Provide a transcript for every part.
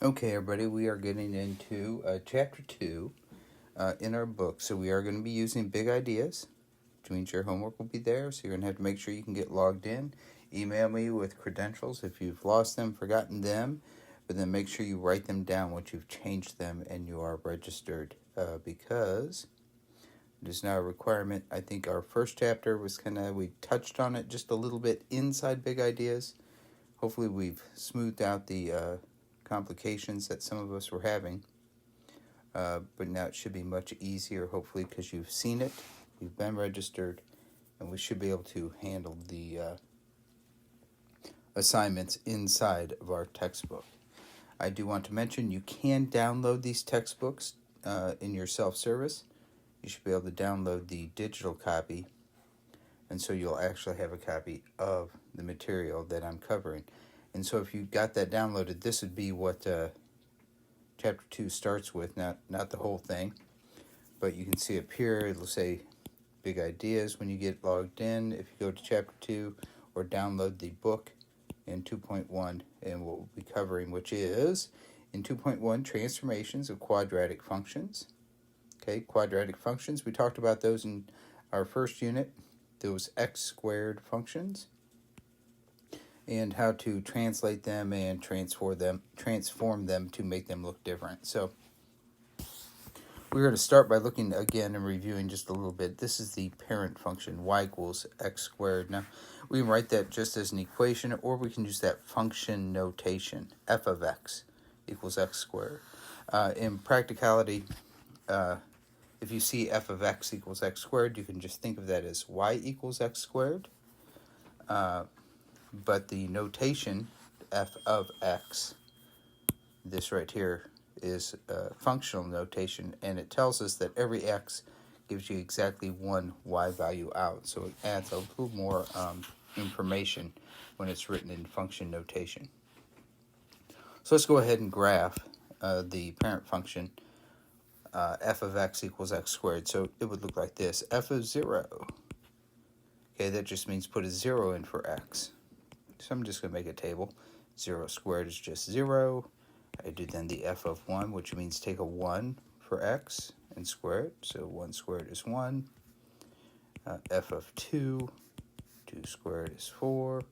Okay, everybody, we are getting into chapter 2 in our book. So we are going to be using big ideas, which means your homework will be there. So you're going to have to make sure you can get logged in. Email me with credentials if you've lost them, forgotten them, but then make sure you write them down once you've changed them and you are registered because it is now a requirement. I think our first chapter was we touched on it just a little bit inside big ideas. Hopefully we've smoothed out the complications that some of us were having, but now it should be much easier, hopefully, because you've seen it, you've been registered, and we should be able to handle the assignments inside of our textbook. I do want to mention you can download these textbooks in your self-service. You should be able to download the digital copy, and so you'll actually have a copy of the material that I'm covering. And so if you got that downloaded, this would be what chapter 2 starts with, not the whole thing, but you can see up here, it'll say big ideas when you get logged in if you go to chapter 2, or download the book in 2.1, and what we'll be covering, which is in 2.1, transformations of quadratic functions. Okay, quadratic functions, we talked about those in our first unit, those x squared functions, and how to translate them and transform them to make them look different. So we're going to start by looking again and reviewing just a little bit. This is the parent function, y equals x squared. Now, we can write that just as an equation, or we can use that function notation, f of x equals x squared. In practicality, if you see f of x equals x squared, you can just think of that as y equals x squared. But the notation, f of x, this right here, is a functional notation, and it tells us that every x gives you exactly one y value out. So it adds a little more information when it's written in function notation. So let's go ahead and graph the parent function, f of x equals x squared. So it would look like this, f of 0. Okay, that just means put a 0 in for x. So I'm just going to make a table. 0 squared is just 0. I do then the f of 1, which means take a 1 for x and square it. So 1 squared is 1. F of 2, 2 squared is 4.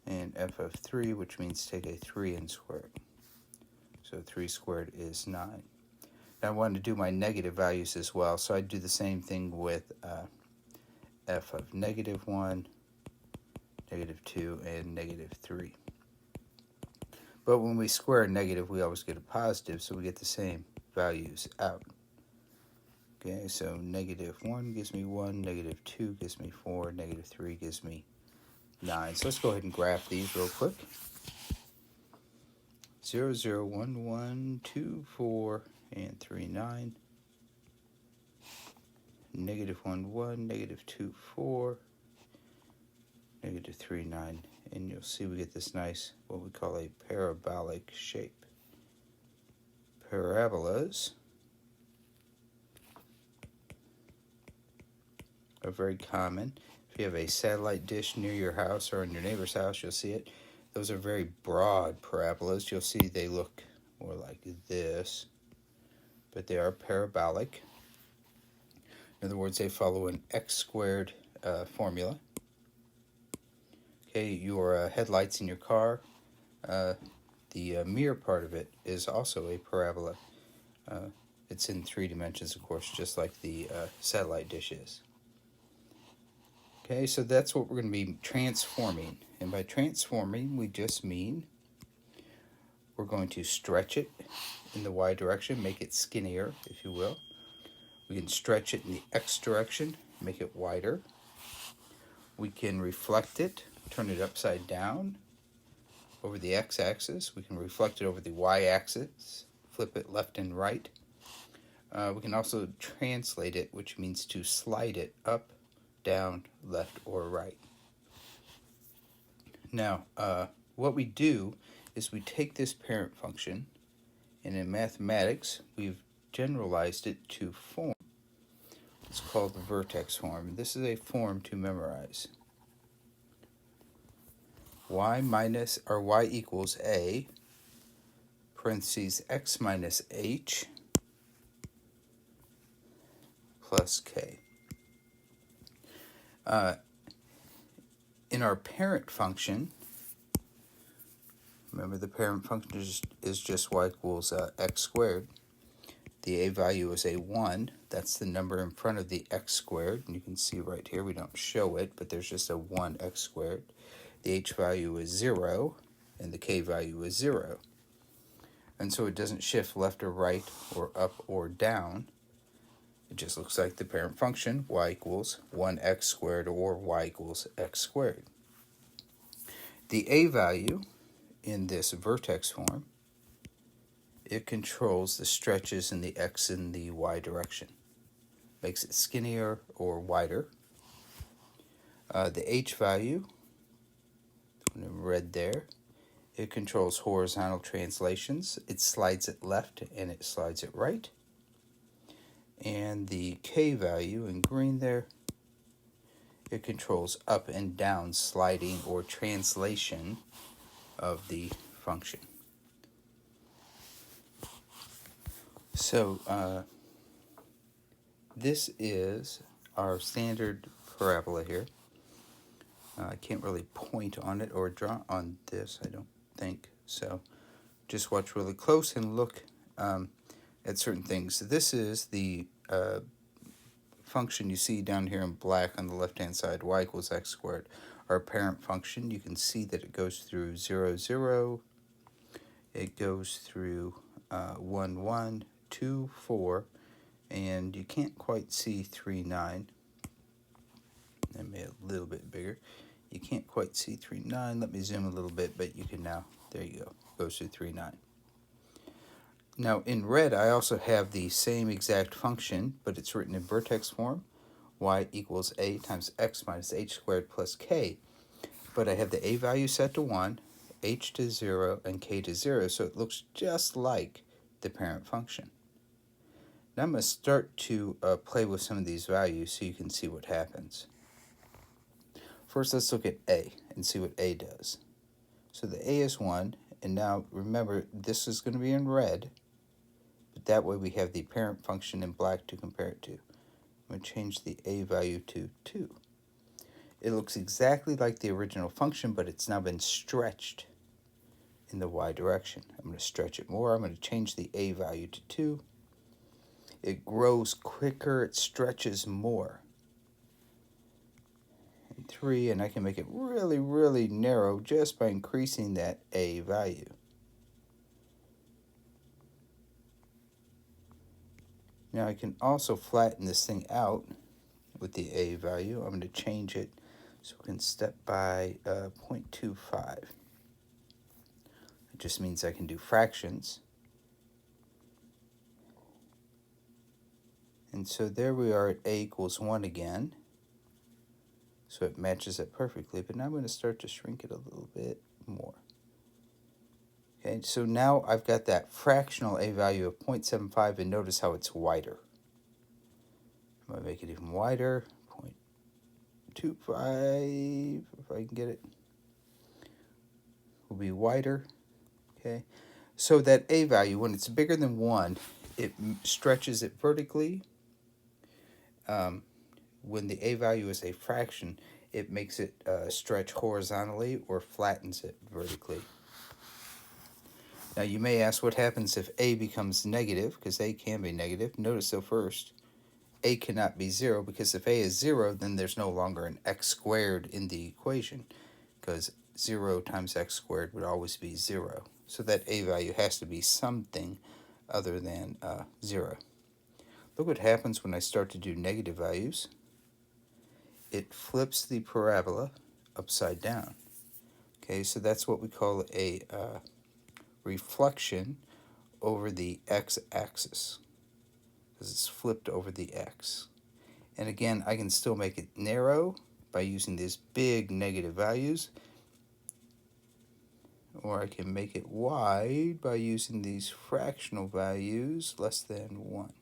And f of 3, which means take a 3 and square it. So 3 squared is 9. Now I wanted to do my negative values as well, so I do the same thing with f of negative 1, negative 2, and negative 3. But when we square a negative, we always get a positive, so we get the same values out. Okay, so negative 1 gives me 1, negative 2 gives me 4, negative 3 gives me 9. So let's go ahead and graph these real quick. 0, 0, 1, 1, 2, 4, and 3, 9. Negative 1, 1, negative 2, 4, negative 3, 9. And you'll see we get this nice, what we call a parabolic shape. Parabolas are very common. If you have a satellite dish near your house or in your neighbor's house, you'll see it. Those are very broad parabolas. You'll see they look more like this, but they are parabolic. In other words, they follow an x squared formula. Okay, your headlights in your car, the mirror part of it is also a parabola. It's in 3 dimensions, of course, just like the satellite dish is. Okay, so that's what we're going to be transforming. And by transforming, we just mean we're going to stretch it in the y direction, make it skinnier, if you will. We can stretch it in the x direction, make it wider. We can reflect it, turn it upside down over the x-axis. We can reflect it over the y-axis, flip it left and right. We can also translate it, which means to slide it up, down, left, or right. Now, what we do is we take this parent function, and in mathematics, we've generalized it to form. It's called the vertex form. This is a form to memorize. Y equals a parentheses x minus h plus k. In our parent function, remember the parent function is just y equals x squared. The a value is a 1. That's the number in front of the x squared. And you can see right here, we don't show it, but there's just a 1x squared. The h value is 0, and the k value is 0. And so it doesn't shift left or right or up or down. It just looks like the parent function, y equals 1x squared or y equals x squared. The a value in this vertex form, it controls the stretches in the x and the y direction. Makes it skinnier or wider. The h value, in red there, it controls horizontal translations. It slides it left and it slides it right. And the k value in green there, it controls up and down sliding or translation of the function. So this is our standard parabola here. I can't really point on it or draw on this, I don't think. So just watch really close and look at certain things. This is the function you see down here in black on the left-hand side, y equals x squared. Our parent function, you can see that it goes through 0, 0. It goes through 1, 1, 2, 4, and you can't quite see 3, 9. Let me a little bit bigger. You can't quite see 3, 9. Let me zoom a little bit, but you can now. There you go. Goes through 3, 9. Now in red, I also have the same exact function, but it's written in vertex form. Y equals a times x minus h squared plus k. But I have the a value set to 1, h to 0, and k to 0, so it looks just like the parent function. Now I'm going to start to play with some of these values so you can see what happens. First, let's look at a and see what a does. So the a is 1, and now remember, this is going to be in red, but that way we have the parent function in black to compare it to. I'm going to change the a value to 2. It looks exactly like the original function, but it's now been stretched in the y direction. I'm going to stretch it more. I'm going to change the a value to 2. It grows quicker, it stretches more. 3, and I can make it really, really narrow just by increasing that a value. Now I can also flatten this thing out with the a value. I'm going to change it so we can step by 0.25. It just means I can do fractions. And so there we are at a equals 1 again. So it matches it perfectly, but now I'm going to start to shrink it a little bit more. Okay, so now I've got that fractional a value of 0.75, and notice how it's wider. I'm going to make it even wider, 0.25, if I can get it. Will be wider, okay? So that a value, when it's bigger than 1, it stretches it vertically. When the a value is a fraction, it makes it stretch horizontally or flattens it vertically. Now you may ask what happens if a becomes negative, because a can be negative. Notice though first, a cannot be 0, because if a is 0, then there's no longer an x squared in the equation, because 0 times x squared would always be 0. So that a value has to be something other than 0. Look what happens when I start to do negative values. It flips the parabola upside down. Okay, so that's what we call a reflection over the x-axis, because it's flipped over the x. And again, I can still make it narrow by using these big negative values, or I can make it wide by using these fractional values less than 1.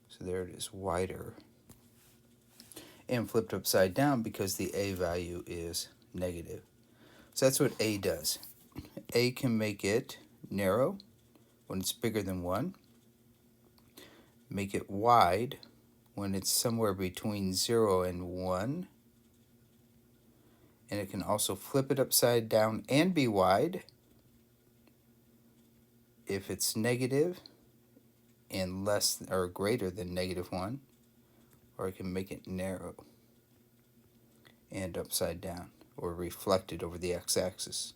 So there it is, wider. And flipped upside down because the a value is negative. So that's what a does. A can make it narrow when it's bigger than 1, make it wide when it's somewhere between 0 and 1, and it can also flip it upside down and be wide if it's negative and less or greater than -1, or I can make it narrow and upside down or reflected over the x-axis.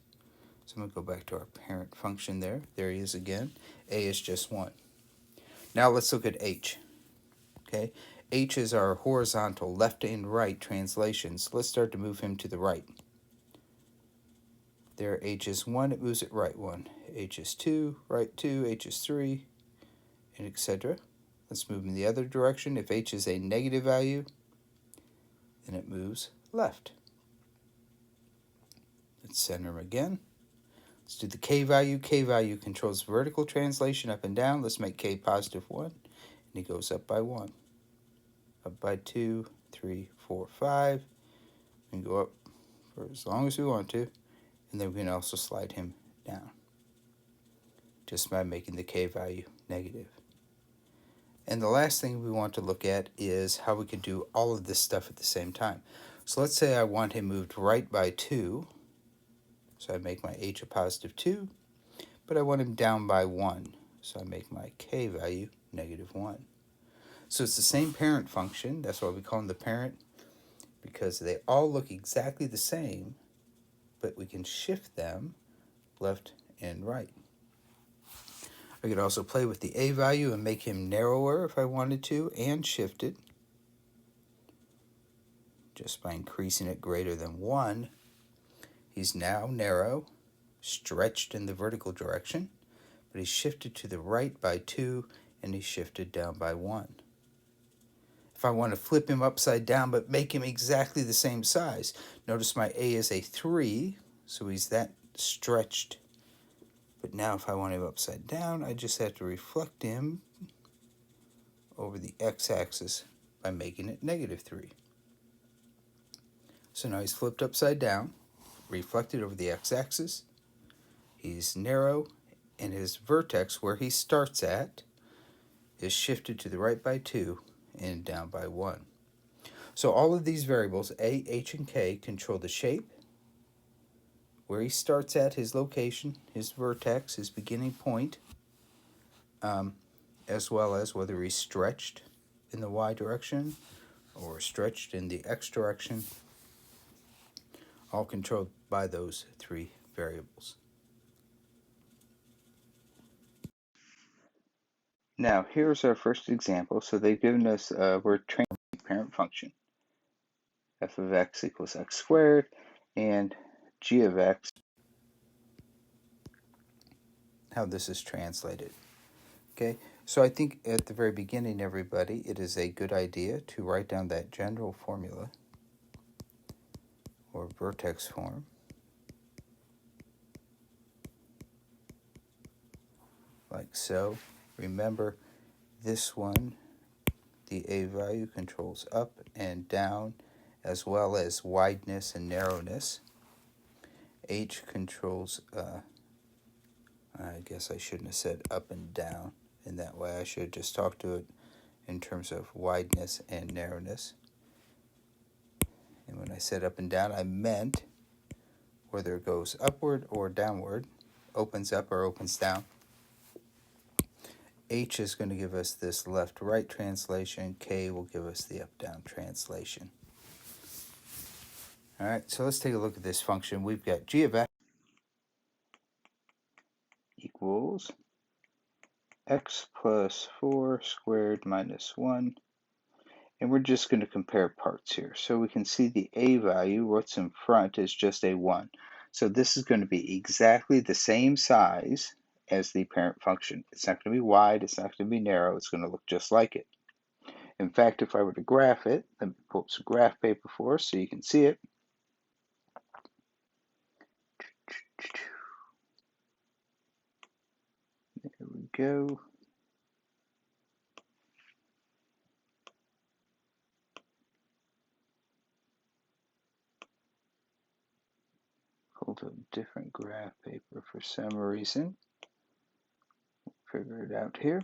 So I'm going to go back to our parent function there. There he is again. A is just 1. Now let's look at h. Okay, h is our horizontal left and right translation. So let's start to move him to the right. There, h is 1, it moves it right 1. H is 2, right 2, h is 3, and etc. Let's move in the other direction. If h is a negative value, then it moves left. Let's center him again. Let's do the k value. K value controls vertical translation up and down. Let's make k positive 1, and he goes up by 1. Up by 2, 3, 4, 5. We can go up for as long as we want to, and then we can also slide him down just by making the k value negative. And the last thing we want to look at is how we can do all of this stuff at the same time. So let's say I want him moved right by 2. So I make my h a positive 2, but I want him down by 1. So I make my k value -1. So it's the same parent function. That's why we call them the parent, because they all look exactly the same, but we can shift them left and right. I could also play with the a value and make him narrower if I wanted to, and shift it just by increasing it greater than 1. He's now narrow, stretched in the vertical direction, but he's shifted to the right by 2, and he's shifted down by 1. If I want to flip him upside down but make him exactly the same size, notice my a is a 3, so he's that stretched. But now if I want him upside down, I just have to reflect him over the x-axis by making it -3. So now he's flipped upside down, reflected over the x-axis. He's narrow, and his vertex, where he starts at, is shifted to the right by 2 and down by 1. So all of these variables, a, h, and k, control the shape, where he starts at, his location, his vertex, his beginning point, as well as whether he's stretched in the y direction or stretched in the x direction, all controlled by those 3 variables. Now, here's our first example. So they've given us, we're training the parent function. F of x equals x squared, and g of x, how this is translated. Okay, so I think at the very beginning, everybody, it is a good idea to write down that general formula, or vertex form, like so. Remember, this one, the a value controls up and down, as well as wideness and narrowness. H controls, I guess I shouldn't have said up and down in that way. I should have just talked to it in terms of wideness and narrowness. And when I said up and down, I meant whether it goes upward or downward, opens up or opens down. H is going to give us this left-right translation. K will give us the up-down translation. All right, so let's take a look at this function. We've got g of x equals x plus 4 squared minus 1. And we're just going to compare parts here. So we can see the a value, what's in front, is just a 1. So this is going to be exactly the same size as the parent function. It's not going to be wide, it's not going to be narrow, it's going to look just like it. In fact, if I were to graph it, let me pull up some graph paper for us so you can see it. There we go. Pulled up different graph paper for some reason. figure it out here.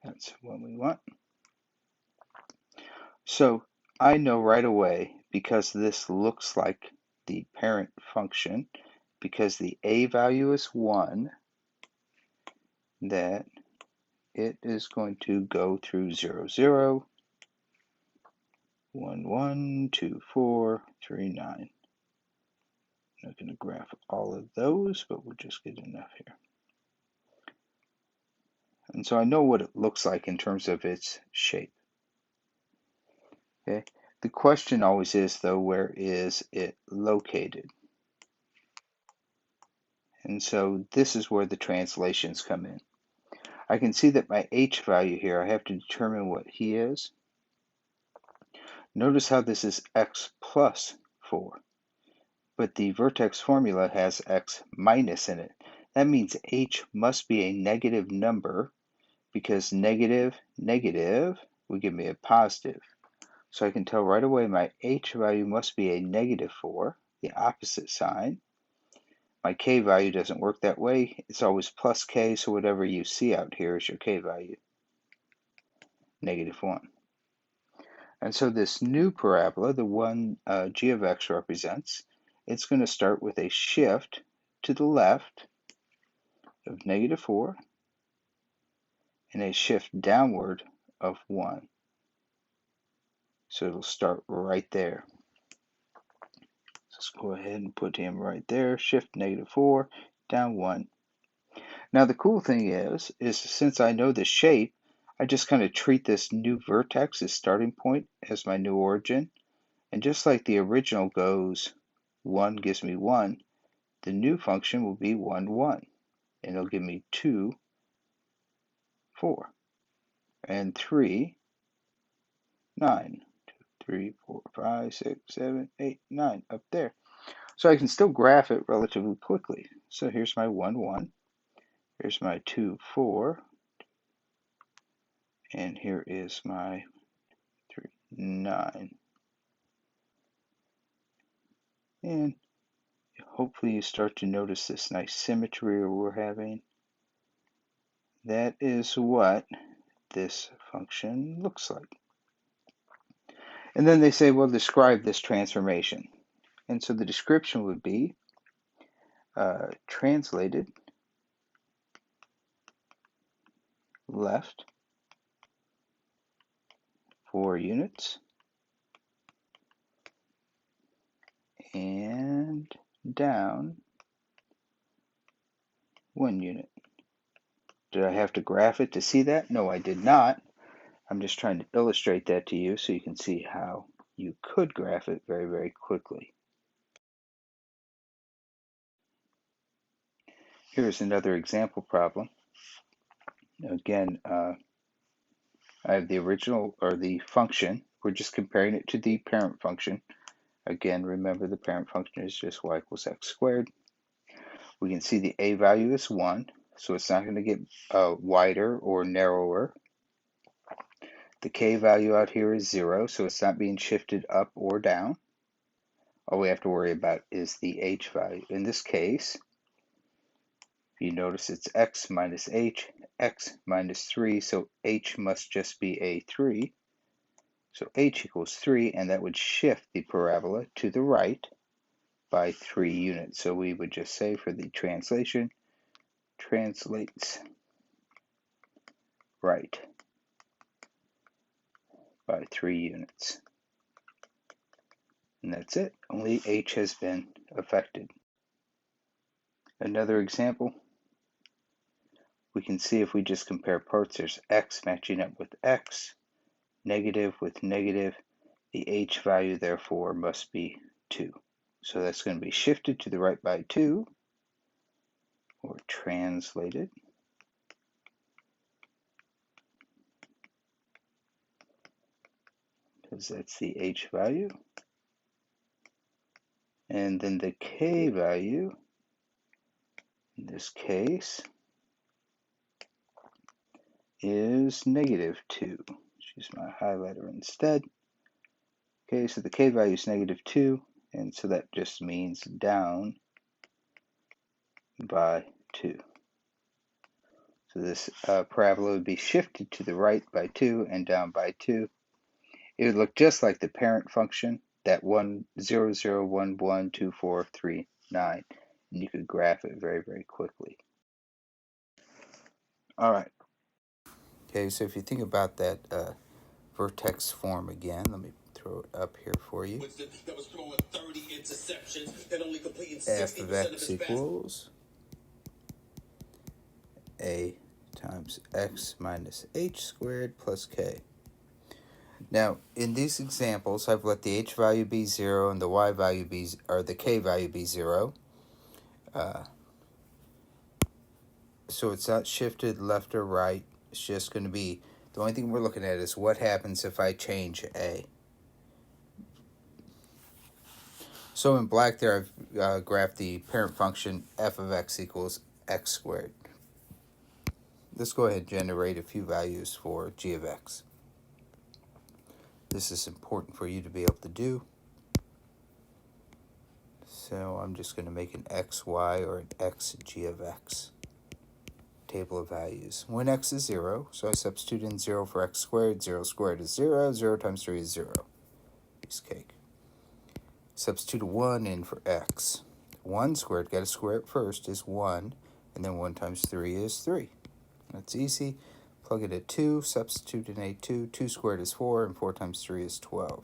That's what we want. So I know right away, because this looks like the parent function, because the a value is 1, that it is going to go through 0, 0, 1, 1, 2, 4, 3, 9. I'm not going to graph all of those, but we'll just get enough here. And so I know what it looks like in terms of its shape. Okay. The question always is, though, where is it located? And so this is where the translations come in. I can see that my h value here, I have to determine what he is. Notice how this is x plus 4, but the vertex formula has x minus in it. That means h must be a negative number, because negative, negative would give me a positive. So I can tell right away my h value must be a negative 4, the opposite sign. My k value doesn't work that way. It's always plus k, so whatever you see out here is your k value, negative 1. And so this new parabola, the one g of x represents, it's going to start with a shift to the left of negative 4 and a shift downward of 1. So it'll start right there. Let's go ahead and put him right there. Shift negative 4, down 1. Now the cool thing is since I know the shape, I just kind of treat this new vertex, this starting point, as my new origin. And just like the original goes 1 gives me 1, the new function will be 1, 1. And it'll give me 2, 4. And 3, 9. 2, 3, 4, 5, 6, 7, 8, 9 up there. So I can still graph it relatively quickly. So here's my 1, 1. Here's my 2, 4. And here is my 3, 9. And hopefully you start to notice this nice symmetry we're having. That is what this function looks like. And then they say, well, describe this transformation. And so the description would be translated left 4 units and down 1 unit. Did I have to graph it to see that? No, I did not. I'm just trying to illustrate that to you so you can see how you could graph it very, very quickly. Here's another example problem. Again, I have the original, or the function. We're just comparing it to the parent function. Again, remember the parent function is just y equals x squared. We can see the a value is 1, so it's not going to get wider or narrower. The k value out here is 0, so it's not being shifted up or down. All we have to worry about is the h value. In this case, you notice it's x minus h, x minus 3, so h must just be a 3. So h equals 3, and that would shift the parabola to the right by 3 units. So we would just say for the translation, translates right by 3 units. And that's it. Only h has been affected. Another example, we can see if we just compare parts, there's x matching up with x, negative with negative. The h value, therefore, must be 2. So that's going to be shifted to the right by 2, or translated. Because that's the h value. And then the k value, in this case, is negative 2. Let's use my highlighter instead. Okay, so the k value is negative 2, and so that just means down by 2. So this parabola would be shifted to the right by 2 and down by 2. It would look just like the parent function, that 1, 0, 0, 1, 1, 2, 4, 3, 9. And you could graph it very, very quickly. All right. Okay, so if you think about that vertex form again, let me throw it up here for you. F of x equals a times x minus h squared plus k. Now, in these examples, I've let the h value be 0 and the y value be, or the k value be 0. So it's not shifted left or right. It's just going to be, the only thing we're looking at is what happens if I change a. So in black there, I've graphed the parent function f of x equals x squared. Let's go ahead and generate a few values for g of x. This is important for you to be able to do. So I'm just going to make an xy or an x g of x table of values. When x is 0, so I substitute in 0 for x squared. 0 squared is 0. 0 times 3 is 0. Piece of cake. Substitute a 1 in for x. 1 squared, got to square it first, is 1. And then 1 times 3 is 3. That's easy. Plug it at 2, substitute in a 2. 2 squared is 4, and 4 times 3 is 12.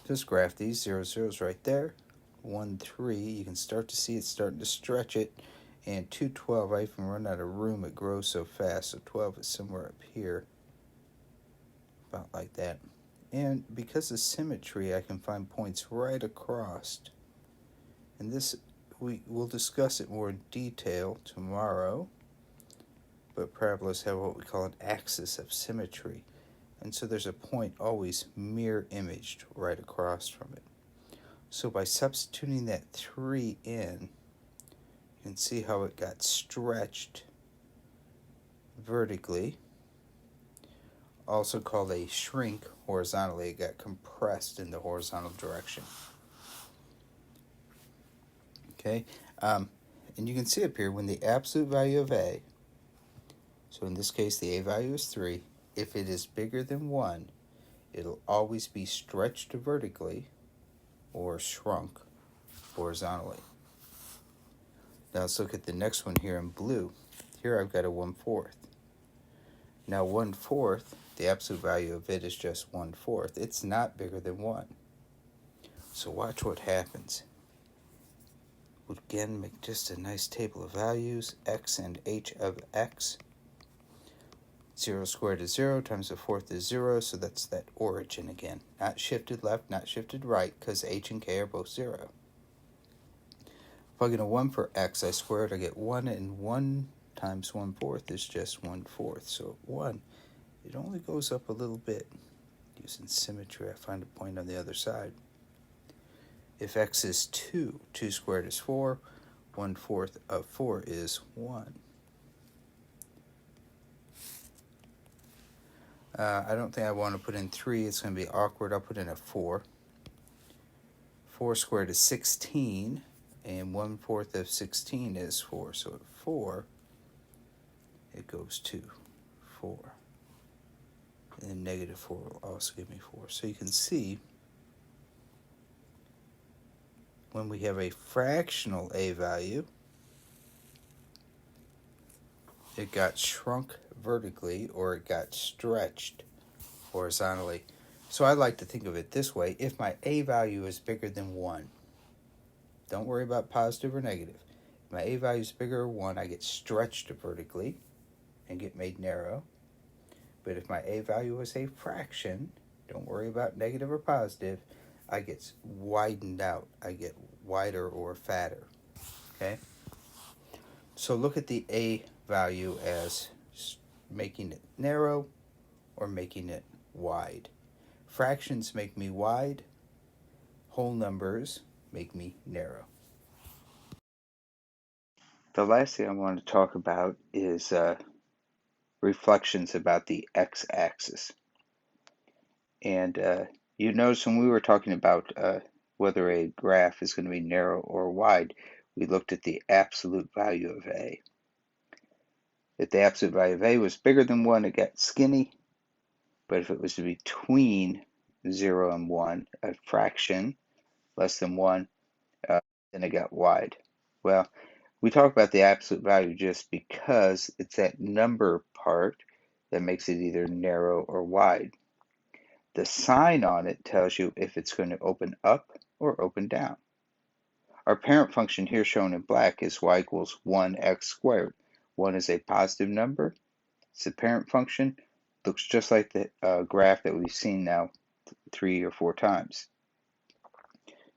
Just graph these. 0, 0 is right there. 1, 3. You can start to see it's starting to stretch it. And 2, 12. I even run out of room. It grows so fast. So 12 is somewhere up here. About like that. And because of symmetry, I can find points right across. And this, we'll discuss it more in detail tomorrow. But parabolas have what we call an axis of symmetry. And so there's a point always mirror imaged right across from it. So by substituting that 3 in, you can see how it got stretched vertically. Also called a shrink horizontally. It got compressed in the horizontal direction. Okay, and you can see up here when the absolute value of a, so in this case the a value is 3, if it is bigger than 1, it'll always be stretched vertically or shrunk horizontally. Now let's look at the next one here in blue. Here I've got a 1/4. Now 1/4, the absolute value of it is just 1/4. It's not bigger than 1. So watch what happens. We'll again make just a nice table of values, x and h of x. 0 squared is 0 times a fourth is 0, so that's that origin again. Not shifted left, not shifted right, because h and k are both 0. Plug in a 1 for x, I square it, I get 1, and 1 times 1/4 is just 1/4. So 1, it only goes up a little bit. Using symmetry, I find a point on the other side. If x is 2, 2 squared is 4, 1/4 of 4 is 1. I don't think I want to put in 3. It's going to be awkward. I'll put in a 4. 4 squared is 16, and 1/4 of 16 is 4. So at 4, it goes to 4. And then negative 4 will also give me 4. So you can see when we have a fractional a value, it got shrunk vertically or it got stretched horizontally. So I like to think of it this way. If my a value is bigger than 1, don't worry about positive or negative. If my a value is bigger than 1, I get stretched vertically and get made narrow. But if my a value is a fraction, don't worry about negative or positive, I get widened out. I get wider or fatter. Okay? So look at the a value as making it narrow or making it wide. Fractions make me wide. Whole numbers make me narrow. The last thing I want to talk about is reflections about the x-axis. And You notice when we were talking about whether a graph is going to be narrow or wide, we looked at the absolute value of A. If the absolute value of A was bigger than 1, it got skinny. But if it was between 0 and 1, a fraction less than 1, then it got wide. Well, we talk about the absolute value just because it's that number part that makes it either narrow or wide. The sign on it tells you if it's going to open up or open down. Our parent function here shown in black is y equals 1x squared. 1 is a positive number. It's the parent function. Looks just like the graph that we've seen now 3 or 4 times.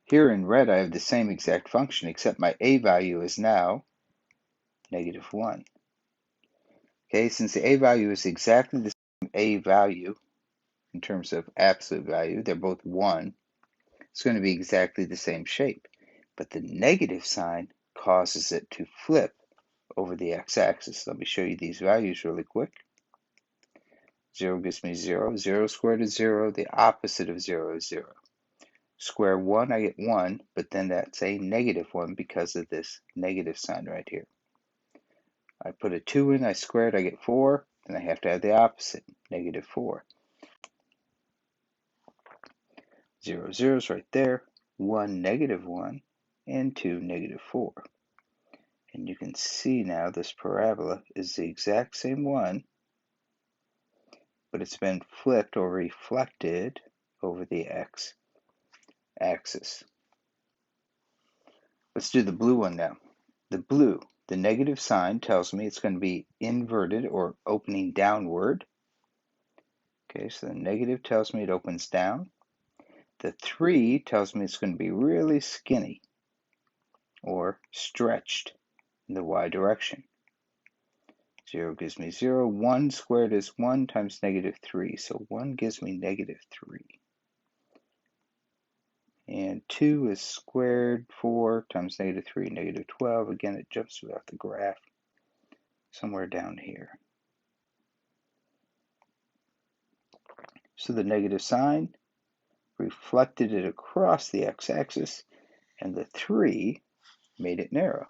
Here in red I have the same exact function except my a value is now -1. Okay, since the a value is exactly the same a value in terms of absolute value, they're both 1, it's going to be exactly the same shape. But the negative sign causes it to flip over the x-axis. Let me show you these values really quick. 0 gives me 0. 0 squared is 0. The opposite of 0 is 0. Square 1, I get 1, but then that's a -1 because of this negative sign right here. I put a 2 in, I square it, I get 4, and I have to add the opposite, -4. 0, 0 is right there, 1, -1, and 2, -4. And you can see now this parabola is the exact same one, but it's been flipped or reflected over the x-axis. Let's do the blue one now. The blue, the negative sign tells me it's going to be inverted or opening downward. Okay, so the negative tells me it opens down. The 3 tells me it's going to be really skinny or stretched in the y direction. 0 gives me 0. 1 squared is 1 times -3. So 1 gives me -3. And 2 is squared 4 times -3, -12. Again, it jumps off the graph somewhere down here. So the negative sign reflected it across the x-axis, and the 3 made it narrow.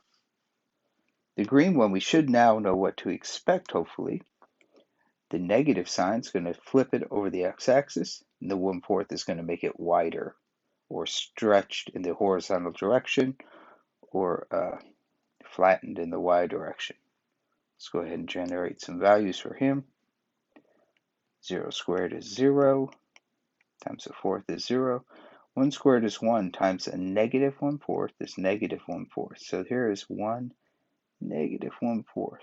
The green one, we should now know what to expect, hopefully. The negative sign is going to flip it over the x-axis, and the 1/4 is going to make it wider or stretched in the horizontal direction or flattened in the y direction. Let's go ahead and generate some values for him. 0 squared is 0, times a 1/4 is 0. 1 squared is 1 times a -1/4 is -1/4. So here is 1 -1/4.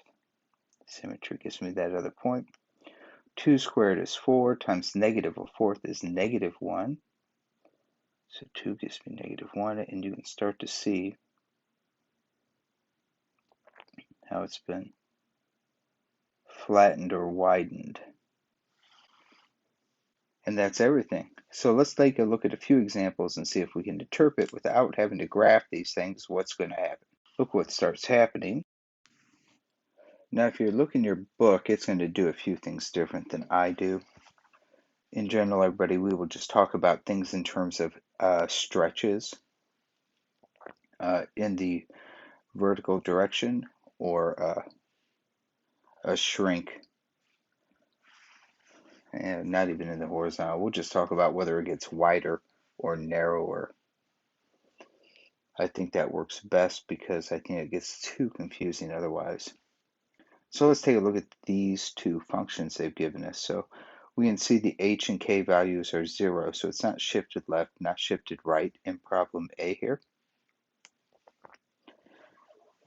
Symmetry gives me that other point. 2 squared is 4 times -1/4 is -1. So 2 gives me -1, and you can start to see how it's been flattened or widened. And that's everything. So let's take a look at a few examples and see if we can interpret without having to graph these things what's going to happen. Look what starts happening. Now if you look in your book, it's going to do a few things different than I do. In general, everybody, we will just talk about things in terms of stretches in the vertical direction or a shrink, and not even in the horizontal. We'll just talk about whether it gets wider or narrower. I think that works best because I think it gets too confusing otherwise. So let's take a look at these two functions they've given us. So we can see the h and k values are 0, so it's not shifted left, not shifted right in problem A here.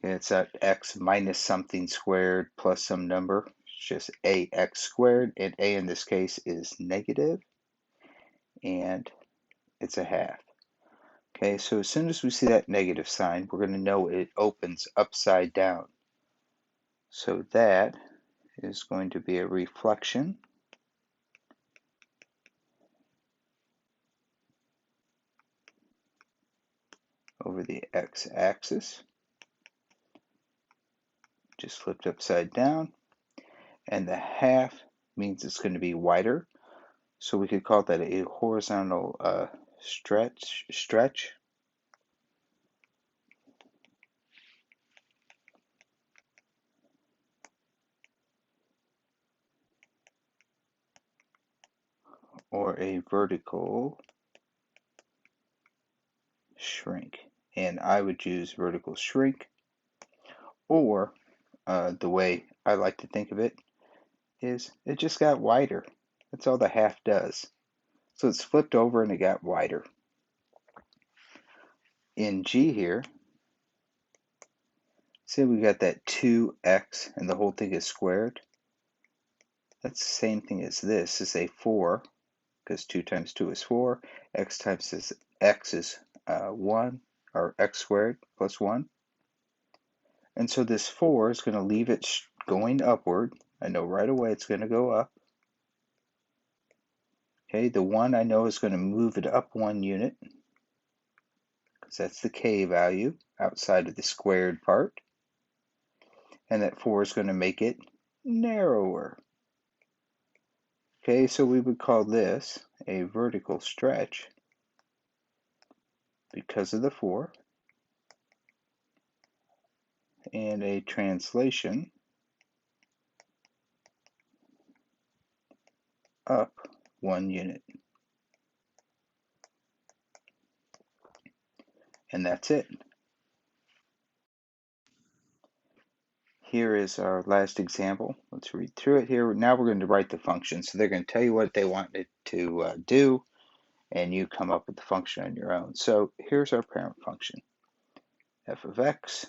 It's at x minus something squared plus some number. It's just ax squared, and a in this case is negative, and it's a half. Okay, so as soon as we see that negative sign, we're going to know it opens upside down. So that is going to be a reflection over the x-axis. Just flipped upside down. And the half means it's going to be wider. So we could call that a horizontal stretch, or a vertical shrink. And I would use vertical shrink, or the way I like to think of it is it just got wider. That's all the half does. So it's flipped over and it got wider. In G here, say we got that 2x and the whole thing is squared. That's the same thing as this is a 4, because 2 times 2 is 4. X times this, x is 1, or x squared plus 1. And so this 4 is going to leave it going upward. I know right away it's going to go up. Okay, the 1 I know is going to move it up 1 unit, because that's the k value outside of the squared part. And that 4 is going to make it narrower. Okay, so we would call this a vertical stretch because of the 4, and a translation up 1 unit. And that's it. Here is our last example. Let's read through it here. Now we're going to write the function. So they're going to tell you what they want it to do, and you come up with the function on your own. So here's our parent function. F of x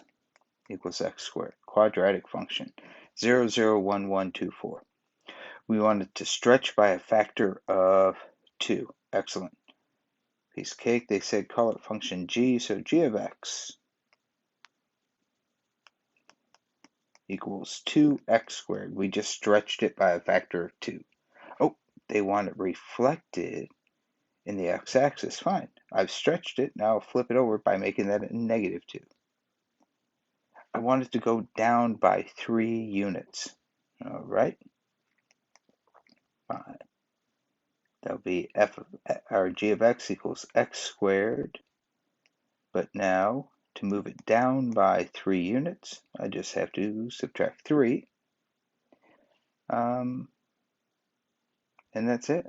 equals x squared. Quadratic function. 0, 0, 1, 1, 2, 4. We want it to stretch by a factor of 2. Excellent. Piece of cake. They said call it function g, so g of x equals 2x squared. We just stretched it by a factor of 2. Oh, they want it reflected in the x-axis. Fine. I've stretched it. Now I'll flip it over by making that a negative 2. I want it to go down by 3 units. All right. Fine. That'll be f of, or g of x equals x squared. But now, to move it down by 3 units, I just have to subtract 3. And that's it.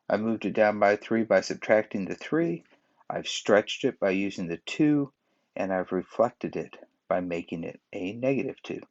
I moved it down by 3 by subtracting the 3. I've stretched it by using the 2. And I've reflected it by making it a negative 2.